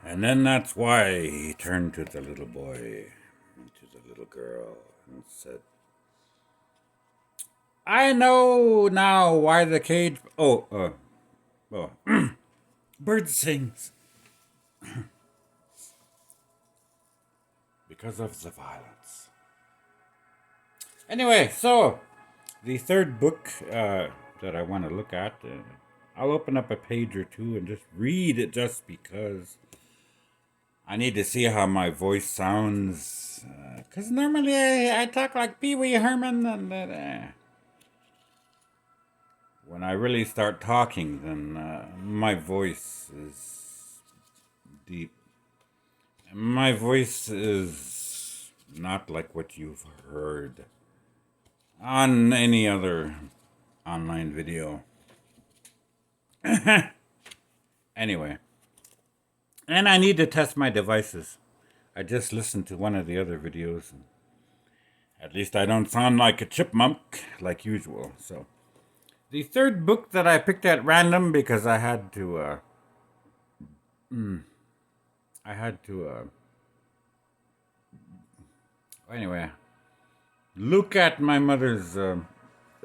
And then that's why he turned to the little boy and to the little girl and said, I know now why the cage. Oh, bird sings. Because of the violence. Anyway, so the third book that I want to look at, I'll open up a page or two and just read it just because I need to see how my voice sounds. Because normally I talk like Pee Wee Herman, and when I really start talking, then my voice is deep. My voice is not like what you've heard on any other online video. Anyway, and I need to test my devices. I just listened to one of the other videos, and at least I don't sound like a chipmunk like usual. So, the third book that I picked at random because I had to, I had to, anyway, look at my mother's.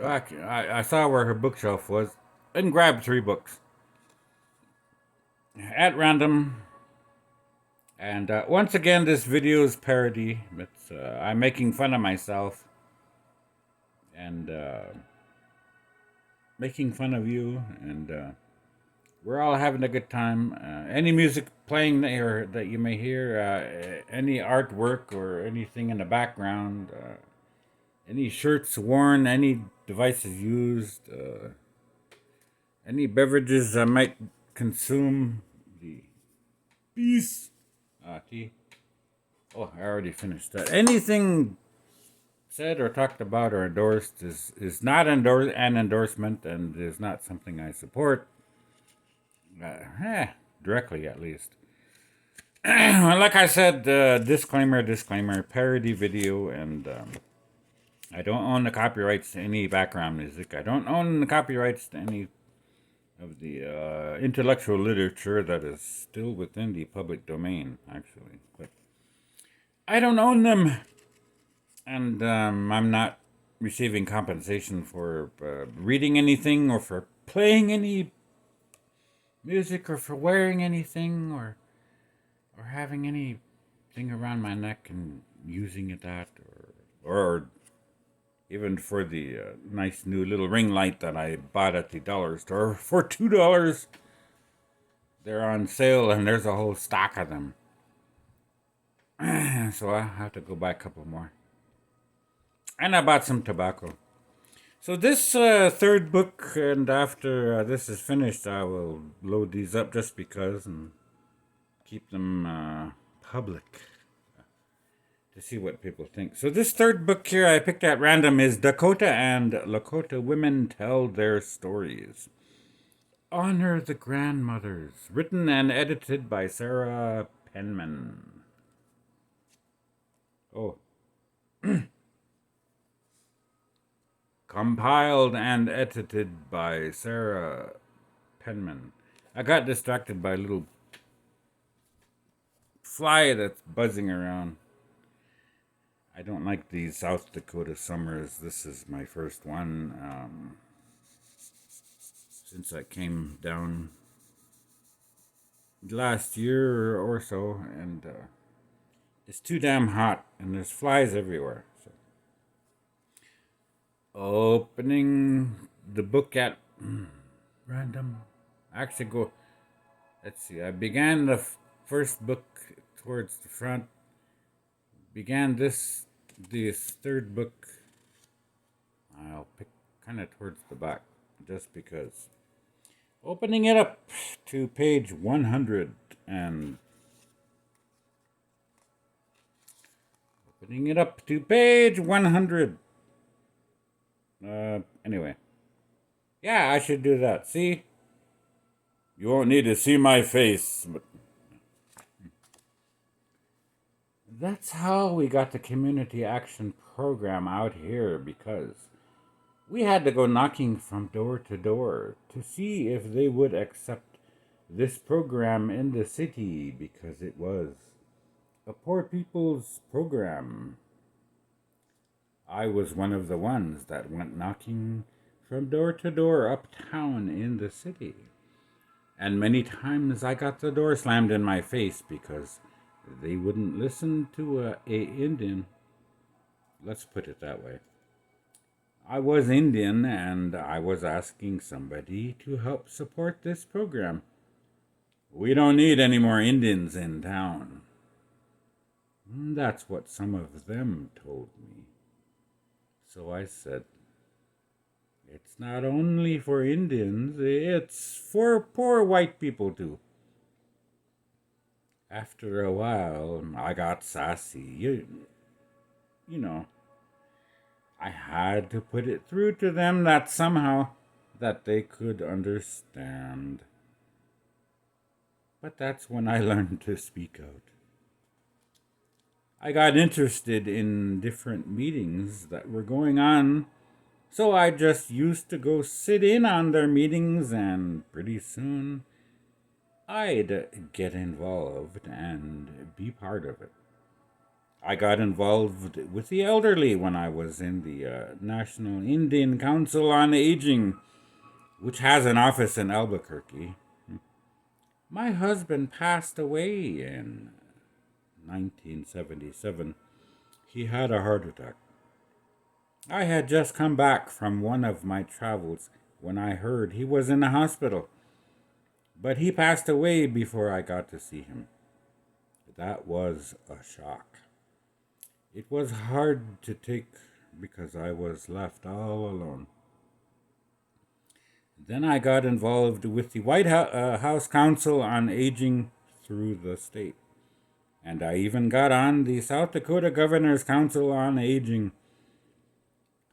I saw where her bookshelf was and grabbed three books at random. And once again, this video is parody. It's I'm making fun of myself and making fun of you, and we're all having a good time. Any music playing there that you may hear, any artwork or anything in the background, any shirts worn, any devices used, any beverages I might consume, the peace, tea. Oh, I already finished that. Anything said or talked about or endorsed is not an endorsement and is not something I support. Directly at least. Like I said, disclaimer, parody video, and I don't own the copyrights to any background music. I don't own the copyrights to any of the intellectual literature that is still within the public domain, actually. But I don't own them, and I'm not receiving compensation for reading anything or for playing any music or for wearing anything or having anything around my neck and using it that or even for the nice new little ring light that I bought at the dollar store for $2. They're on sale and there's a whole stock of them. So I have to go buy a couple more. And I bought some tobacco. So this third book, and after this is finished, I will load these up just because and keep them public to see what people think. So this third book here I picked at random is Dakota and Lakota Women Tell Their Stories. Honor the Grandmothers, written and edited by Sarah Penman. Oh. Compiled and edited by Sarah Penman. I got distracted by a little fly that's buzzing around. I don't like these South Dakota summers. This is my first one since I came down last year or so, and it's too damn hot, and there's flies everywhere. So. Opening the book at random. Actually, go. Let's see. I began the first book towards the front. Began this third book. I'll pick kind of towards the back, just because. Opening it up to page 100 and opening it up to page 100. Anyway. Yeah, I should do that. See? You won't need to see my face, but that's how we got the community action program out here, because we had to go knocking from door to door to see if they would accept this program in the city because it was a poor people's program. I was one of the ones that went knocking from door to door uptown in the city. And many times I got the door slammed in my face because they wouldn't listen to a Indian. Let's put it that way. I was Indian and I was asking somebody to help support this program. We don't need any more Indians in town. That's what some of them told me. So I said, it's not only for Indians, it's for poor white people too. After a while, I got sassy. You know, I had to put it through to them that somehow that they could understand. But that's when I learned to speak out. I got interested in different meetings that were going on, so I just used to go sit in on their meetings, and pretty soon I'd get involved and be part of it. I got involved with the elderly when I was in the National Indian Council on Aging, which has an office in Albuquerque. My husband passed away in 1977. He had a heart attack. I had just come back from one of my travels when I heard he was in the hospital, but he passed away before I got to see him. That was a shock. It was hard to take because I was left all alone. Then I got involved with the White House Council on Aging through the state. And I even got on the South Dakota Governor's Council on Aging.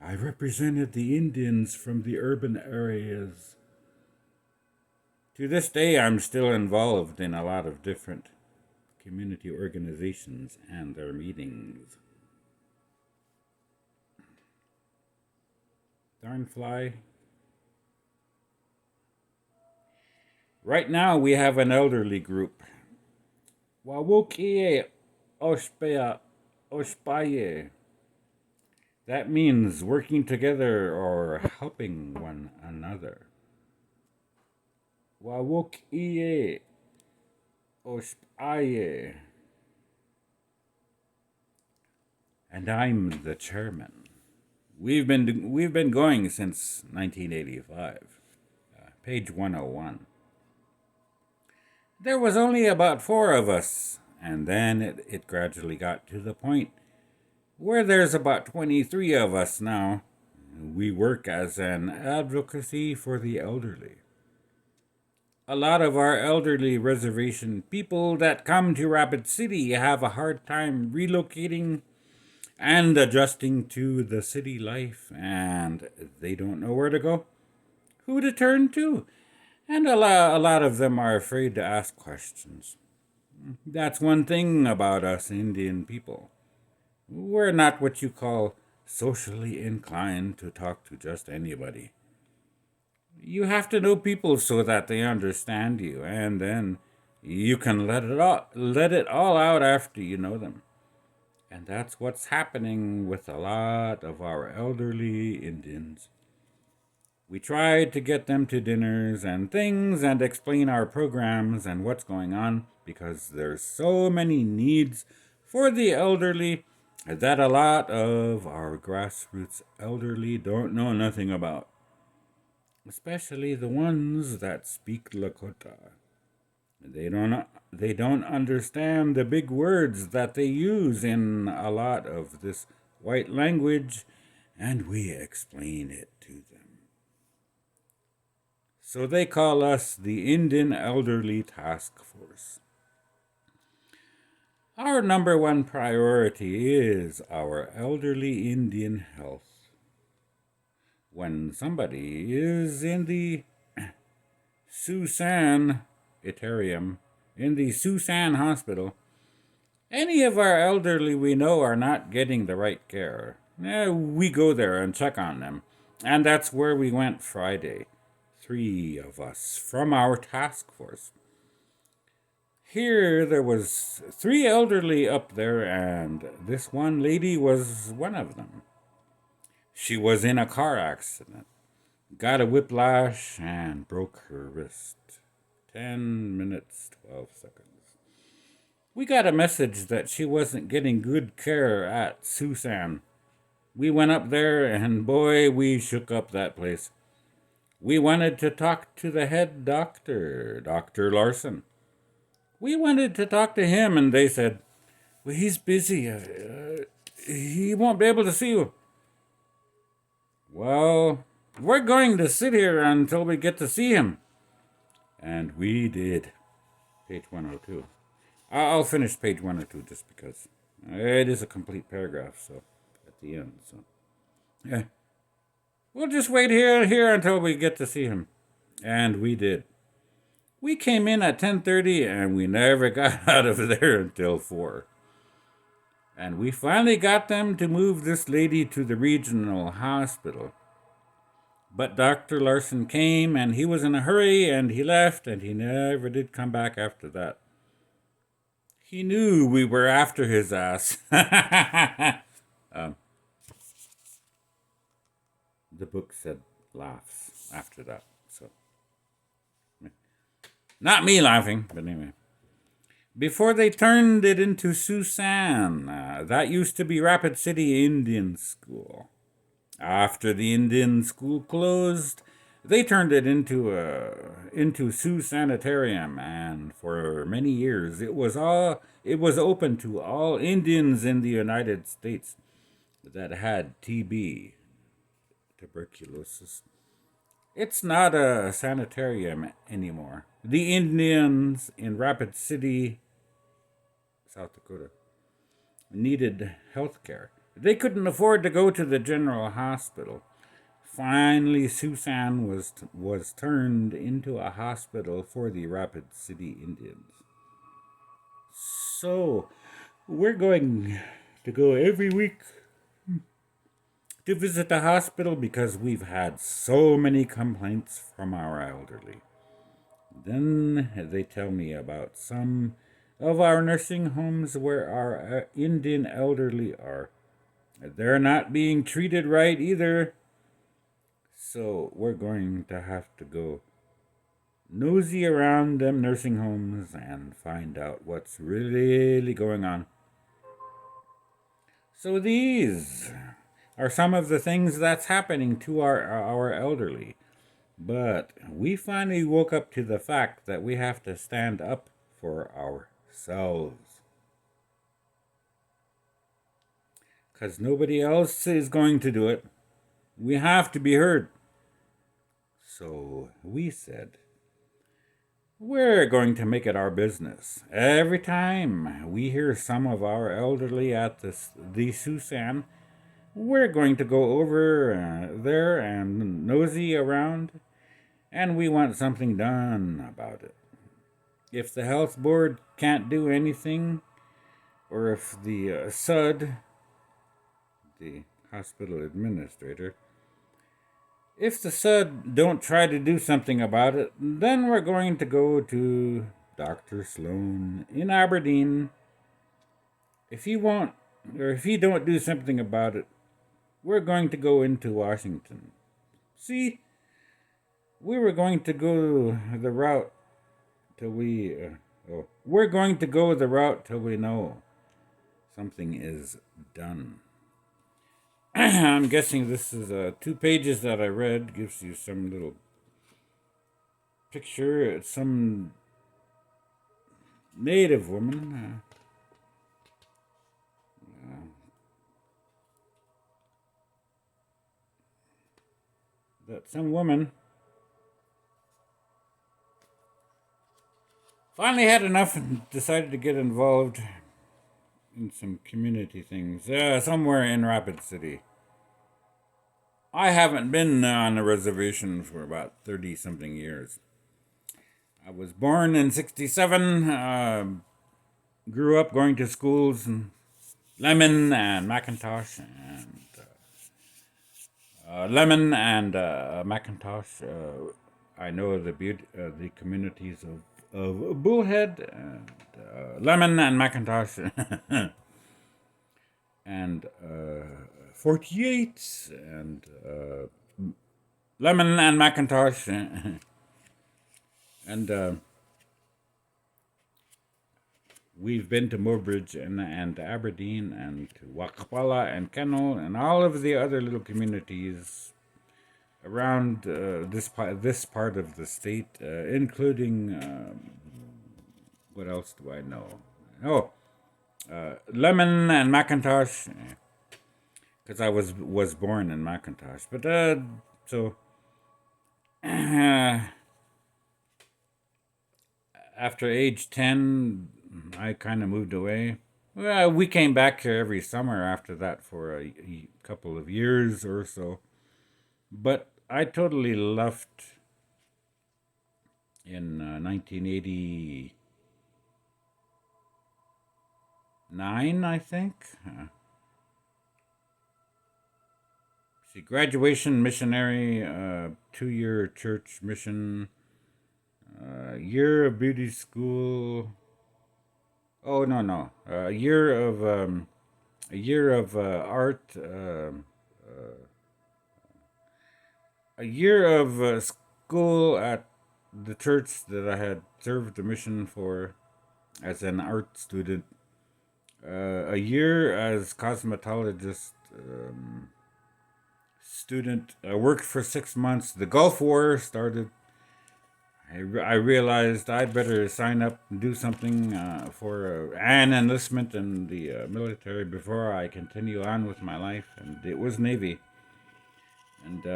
I represented the Indians from the urban areas. To this day, I'm still involved in a lot of different community organizations and their meetings. Darn fly. Right now, we have an elderly group. Wawokie Ospaye. That means working together or helping one another. Wawokie Ospaye. And I'm the chairman. We've been going since 1985. Page 101. There was only about 4 of us, and then it gradually got to the point where there's about 23 of us now. We work as an advocacy for the elderly. A lot of our elderly reservation people that come to Rapid City have a hard time relocating and adjusting to the city life, and they don't know where to go, who to turn to. And a lot of them are afraid to ask questions. That's one thing about us Indian people. We're not what you call socially inclined to talk to just anybody. You have to know people so that they understand you, and then you can let it all out after you know them. And that's what's happening with a lot of our elderly Indians. We tried to get them to dinners and things and explain our programs and what's going on because there's so many needs for the elderly that a lot of our grassroots elderly don't know nothing about, especially the ones that speak Lakota. They don't understand the big words that they use in a lot of this white language, and we explain it to them. So they call us the Indian Elderly Task Force. Our number one priority is our elderly Indian health. When somebody is in the Susan Itarium, in the Susan Hospital, any of our elderly we know are not getting the right care. We go there and check on them. And that's where we went Friday. 3 of us from our task force. Here there was three elderly up there, and this one lady was one of them. She was in a car accident, got a whiplash, and broke her wrist. 10 minutes, 12 seconds. We got a message that she wasn't getting good care at Susan. We went up there, and boy, we shook up that place. We wanted to talk to the head doctor, Dr. Larson. We wanted to talk to him, and they said, well, he's busy. He won't be able to see you. Well, we're going to sit here until we get to see him. And we did. Page 102. I'll finish page 102 just because it is a complete paragraph, so at the end. So, yeah. We'll just wait here until we get to see him. And we did. We came in at 10:30 and we never got out of there until 4. And we finally got them to move this lady to the regional hospital. But Dr. Larson came and he was in a hurry and he left and he never did come back after that. He knew we were after his ass. The book said laughs after that. So, not me laughing, but anyway. Before they turned it into Susan, that used to be Rapid City Indian School. After the Indian school closed, they turned it into Sioux Sanitarium, and for many years it was open to all Indians in the United States that had TB, tuberculosis. It's not a sanitarium anymore. The Indians in Rapid City, South Dakota, needed health care. They couldn't afford to go to the general hospital. Finally, Susan was turned into a hospital for the Rapid City Indians. So, we're going to go every week to visit the hospital because we've had so many complaints from our elderly. Then they tell me about some of our nursing homes where our Indian elderly are. They're not being treated right either. So we're going to have to go nosy around them nursing homes and find out what's really going on. So these are some of the things that's happening to our elderly. But we finally woke up to the fact that we have to stand up for ourselves. Because nobody else is going to do it. We have to be heard. So we said, we're going to make it our business. Every time we hear some of our elderly at the Susan, we're going to go over there and nosy around, and we want something done about it. If the health board can't do anything, or if the SUD, the hospital administrator, if the SUD don't try to do something about it, then we're going to go to Dr. Sloan in Aberdeen. If he won't, or if he don't do something about it, we're going to go into Washington. See, we were going to go the route till we're going to go the route till we know something is done. I'm guessing this is 2 pages that I read. Gives you some little picture. It's some native woman. That some woman finally had enough and decided to get involved in some community things somewhere in Rapid City. I haven't been on a reservation for about 30-something years. I was born in 1967, grew up going to schools in Lemon and McIntosh, and McIntosh. I know the communities of of Bullhead, and Lemon and Macintosh, and 48, and Lemon and Macintosh, and we've been to Mobridge and Aberdeen and to Wakapala and Kennel and all of the other little communities around this part of the state, including what else do I know? Oh, Lemon and Macintosh, because I was born in Macintosh. But so after age 10, I kind of moved away. Well, we came back here every summer after that for a couple of years or so. But I totally left in 1989, I think. See, graduation missionary, 2-year church mission, year of beauty school. Oh no, a year of art, a year of school at the church that I had served the mission for as an art student, a year as cosmetologist student. I worked for 6 months. The Gulf War started. I realized I'd better sign up and do something for an enlistment in the military before I continue on with my life, and it was Navy. And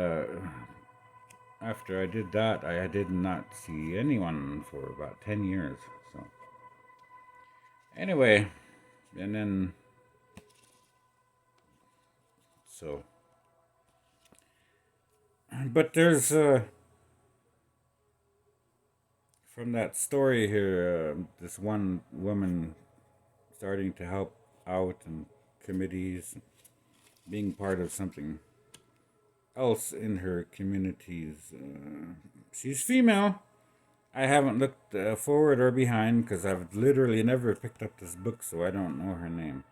after I did that, I did not see anyone for about 10 years. So anyway, and then so, but there's from that story here, this one woman starting to help out in committees, being part of something else in her communities. She's female. I haven't looked forward or behind because I've literally never picked up this book, so I don't know her name.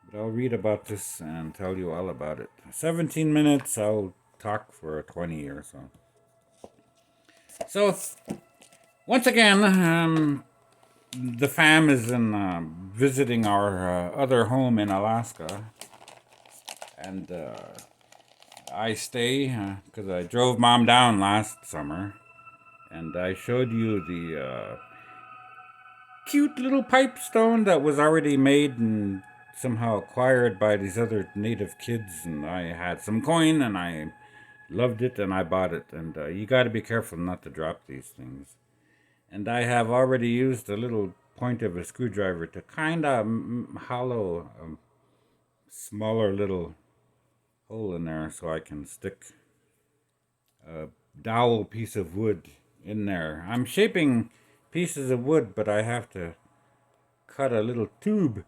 But I'll read about this and tell you all about it. 17 minutes, I'll talk for 20 or so. So, once again, the fam is in visiting our other home in Alaska, and I stay because I drove Mom down last summer, and I showed you the cute little pipestone that was already made and somehow acquired by these other native kids, and I had some coin and I loved it and I bought it, and you got to be careful not to drop these things. And I have already used a little point of a screwdriver to kind of hollow a smaller little hole in there so I can stick a dowel piece of wood in there. I'm shaping pieces of wood, but I have to cut a little tube.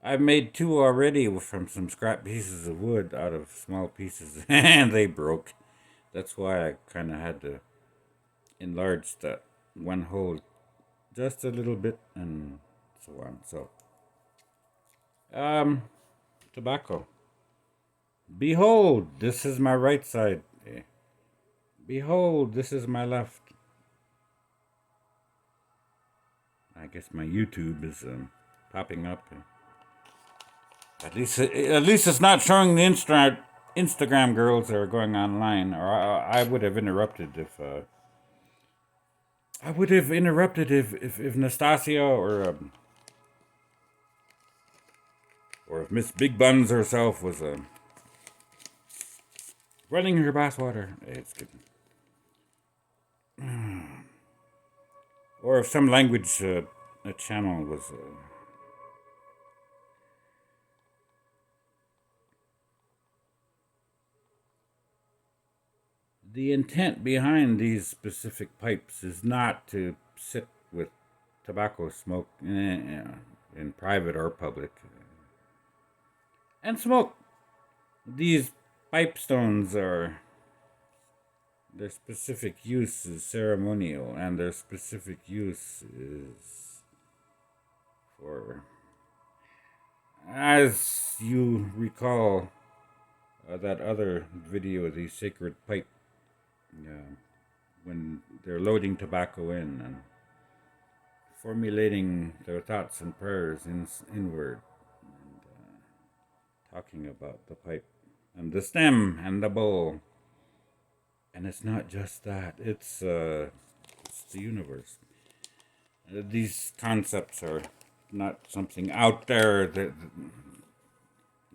I've made 2 already from some scrap pieces of wood out of small pieces, and they broke. That's why I kind of had to enlarge that one hole just a little bit and so on. So, tobacco. Behold, this is my right side. Behold, this is my left. I guess my YouTube is popping up. At least it's not showing the Instagram girls that are going online. Or I would have interrupted if if Nastasia or if Miss Big Buns herself was running her bathwater. It's good. Or if some language channel was. The intent behind these specific pipes is not to sit with tobacco smoke in private or public and smoke. These pipe stones are their specific use is ceremonial, and their specific use is for, as you recall, that other video, the sacred pipe, when they're loading tobacco in and formulating their thoughts and prayers inward, and talking about the pipe and the stem and the bowl. And it's not just that, it's the universe. These concepts are not something out there. That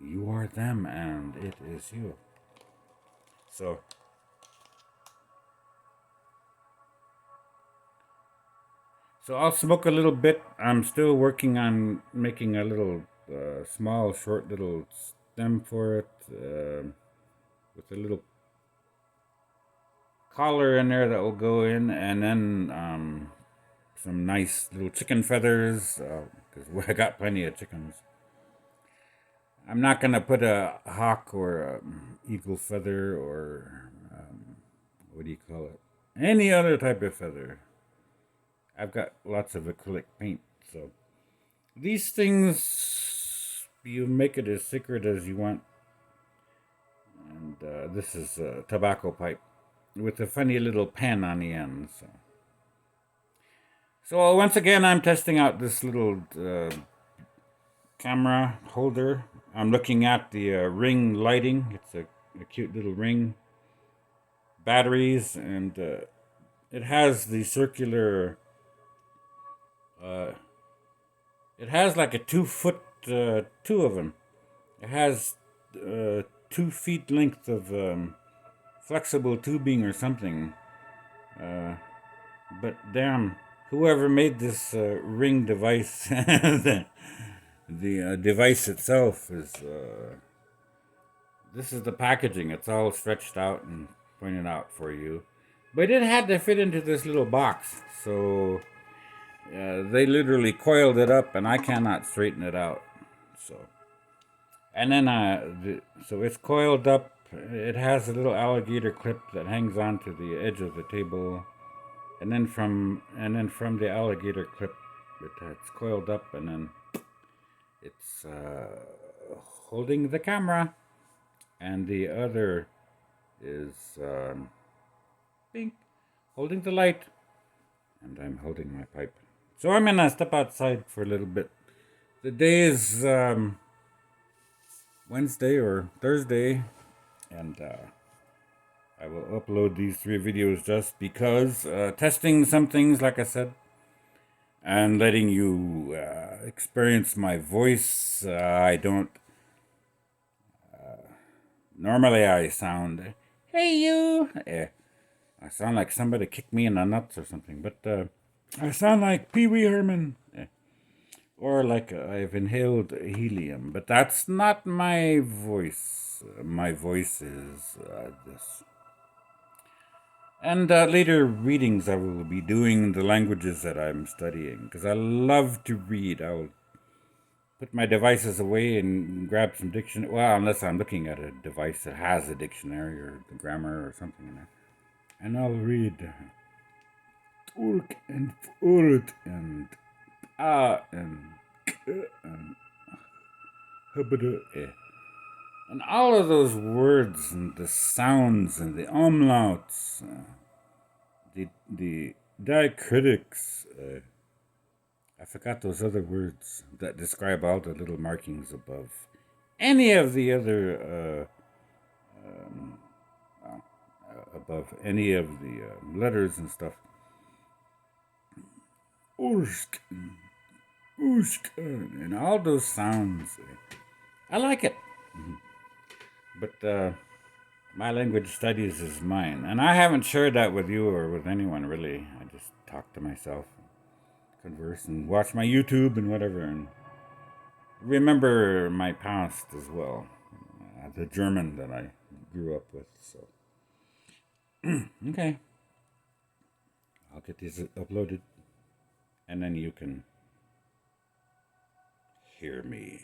you are them and it is you. So I'll smoke a little bit. I'm still working on making a little small, short little stem for it, with a little collar in there that will go in, and then some nice little chicken feathers, because I got plenty of chickens. I'm not gonna put a hawk or a eagle feather or what do you call it? Any other type of feather. I've got lots of acrylic paint, so these things you make it as sacred as you want. And this is a tobacco pipe with a funny little pen on the end. So once again, I'm testing out this little camera holder. I'm looking at the ring lighting. It's a cute little ring. Batteries, and it has the circular. It has like a 2 foot, two of them. It has 2 feet length of flexible tubing or something. But damn, whoever made this ring device, the device itself is. This is the packaging. It's all stretched out and pointed out for you. But it had to fit into this little box, so they literally coiled it up, and I cannot straighten it out. So, and then so it's coiled up. It has a little alligator clip that hangs onto the edge of the table, and then from the alligator clip, it's coiled up, and then it's holding the camera, and the other is holding the light, and I'm holding my pipe. So I'm gonna step outside for a little bit. The day is Wednesday or Thursday, and I will upload these 3 videos just because, testing some things, like I said, and letting you experience my voice. I don't. Normally I sound, hey you. I sound like somebody kicked me in the nuts or something, but I sound like Pee Wee Herman. Or like I've inhaled helium, but that's not my voice. My voice is this. And later readings, I will be doing the languages that I'm studying, because I love to read. I'll put my devices away and grab some dictionary. Well, unless I'm looking at a device that has a dictionary or the grammar or something in there. And I'll read Turk and Furt and and and all of those words and the sounds and the umlauts, the diacritics. I forgot those other words that describe all the little markings above any of the other above any of the letters and stuff. Ursk, usk, and all those sounds. I like it. But my language studies is mine. And I haven't shared that with you or with anyone, really. I just talk to myself, converse, and watch my YouTube and whatever, and remember my past as well. The German that I grew up with, so. Okay. I'll get these uploaded, and then you can hear me.